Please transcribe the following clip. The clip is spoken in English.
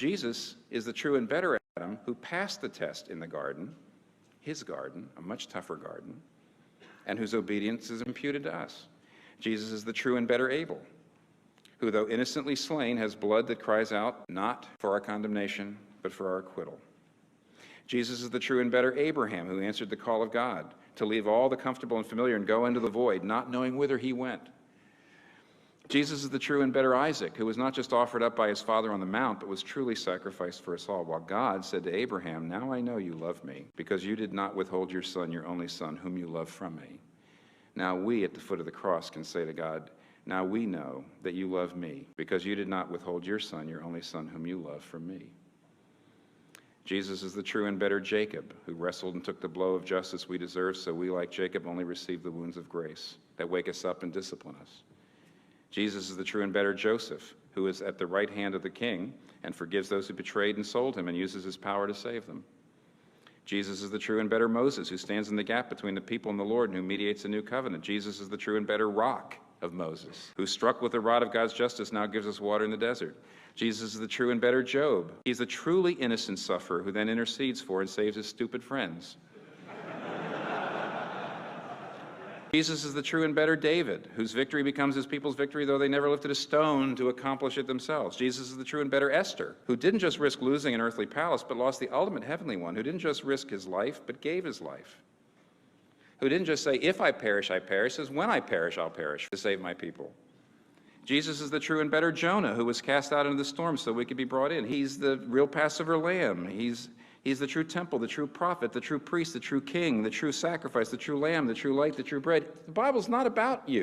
Jesus is the true and better Adam who passed the test in the garden, his garden, a much tougher garden, and whose obedience is imputed to us. Jesus is the true and better Abel, who, though innocently slain, has blood that cries out not for our condemnation, but for our acquittal. Jesus is the true and better Abraham, who answered the call of God to leave all the comfortable and familiar and go into the void, not knowing whither he went. Jesus is the true and better Isaac, who was not just offered up by his father on the mount, but was truly sacrificed for us all, while God said to Abraham, "Now I know you love me, because you did not withhold your son, your only son, whom you love from me." Now we, at the foot of the cross, can say to God, "Now we know that you love me, because you did not withhold your son, your only son, whom you love from me." Jesus is the true and better Jacob, who wrestled and took the blow of justice we deserve, so we, like Jacob, only receive the wounds of grace that wake us up and discipline us. Jesus is the true and better Joseph, who is at the right hand of the king and forgives those who betrayed and sold him and uses his power to save them. Jesus is the true and better Moses, who stands in the gap between the people and the Lord and who mediates a new covenant. Jesus is the true and better rock of Moses, who, struck with the rod of God's justice, now gives us water in the desert. Jesus is the true and better Job. He's the truly innocent sufferer who then intercedes for and saves his stupid friends. Jesus is the true and better David, whose victory becomes his people's victory, though they never lifted a stone to accomplish it themselves. Jesus is the true and better Esther, who didn't just risk losing an earthly palace, but lost the ultimate heavenly one, who didn't just risk his life, but gave his life, who didn't just say, "If I perish, I perish," says, "When I perish, I'll perish to save my people." Jesus is the true and better Jonah, who was cast out into the storm so we could be brought in. He's the real Passover lamb. He's the true temple, the true prophet, the true priest, the true king, the true sacrifice, the true lamb, the true light, the true bread. The Bible's not about you.